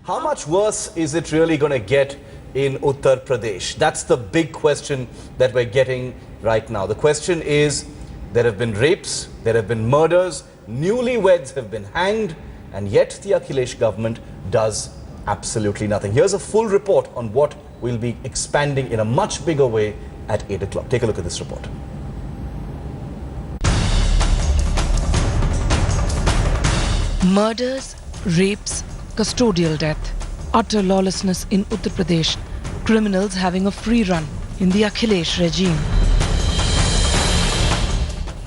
How much worse is it really going to get in Uttar Pradesh? That's the big question that we're getting right now. The question is, there have been rapes, there have been murders, newlyweds have been hanged, and yet the Akhilesh government does absolutely nothing. Here's a full report on what we'll be expanding in a much bigger way at 8 o'clock. Take a look at this report. Murders, rapes, custodial death, utter lawlessness in Uttar Pradesh, criminals having a free run in the Akhilesh regime.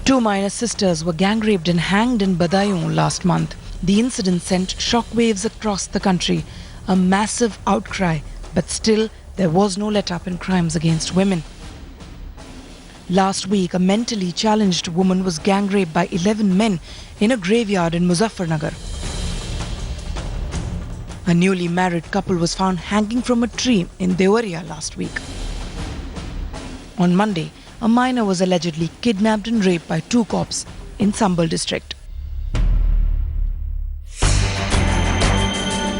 2 minor sisters were gang raped and hanged in Badaun last month. The incident sent shockwaves across the country, a massive outcry, but still there was no let-up in crimes against women. Last week, a mentally challenged woman was gang raped by 11 men in a graveyard in Muzaffarnagar. A newly married couple was found hanging from a tree in Deoria last week. On Monday, a minor was allegedly kidnapped and raped by 2 cops in Sambal district.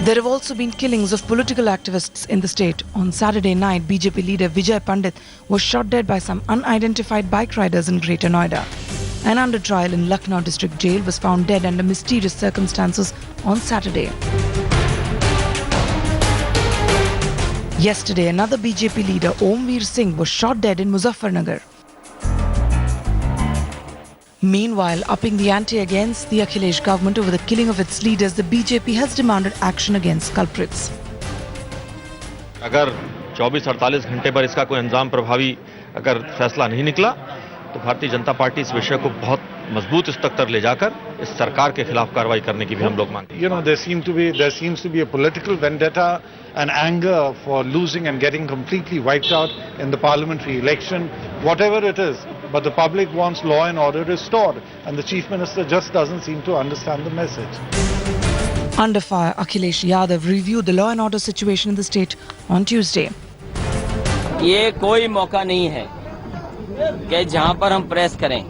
There have also been killings of political activists in the state. On Saturday night, BJP leader Vijay Pandit was shot dead by some unidentified bike riders in Greater Noida. An under trial in Lucknow district jail was found dead under mysterious circumstances on Saturday. Yesterday, another BJP leader, Omveer Singh, was shot dead in Muzaffarnagar. Meanwhile, upping the ante against the Akhilesh government over the killing of its leaders, the BJP has demanded action against culprits. अगर 24-48 घंटे पर इसका कोई अंजाम प्रभावी अगर फैसला नहीं निकला तो भारतीय जनता पार्टी इस विषय को बहुत मजबूत स्तर तक ले जाकर इस सरकार के खिलाफ कार्रवाई करने की भी हम लोग मांगते हैं. You know, there seems to be a political vendetta and anger for losing and getting completely wiped out in the parliamentary election, whatever it is. But the public wants law and order restored, and the Chief Minister just doesn't seem to understand the message. Under fire, Akhilesh Yadav reviewed the law and order situation in the state on Tuesday. ये कोई मौका नहीं है कि जहां पर हम press करें,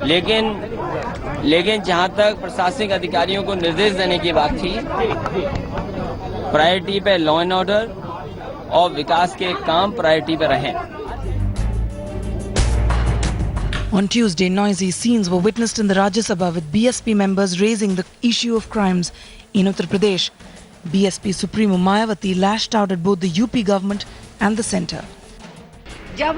लेकिन जहां तक प्रशासनिक अधिकारियों को निर्देश देने की बात थी, प्रायोरिटी पे लॉ एंड ऑर्डर और विकास के काम प्रायोरिटी पे रहें. On Tuesday, noisy scenes were witnessed in the Rajya Sabha with BSP members raising the issue of crimes in Uttar Pradesh. BSP Supremo Mayawati lashed out at both the UP government and the centre. जब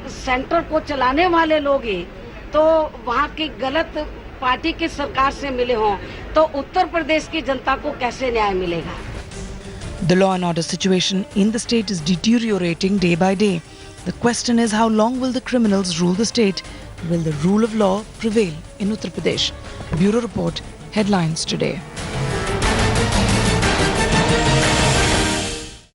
centre को चलाने वाले लोग ही तो वहाँ की गलत party की सरकार से मिले हों तो उत्तर प्रदेश की जनता को कैसे न्याय मिलेगा? The law and order situation in the state is deteriorating day by day. The question is, how long will the criminals rule the state? Will the rule of law prevail in Uttar Pradesh? Bureau Report, Headlines Today.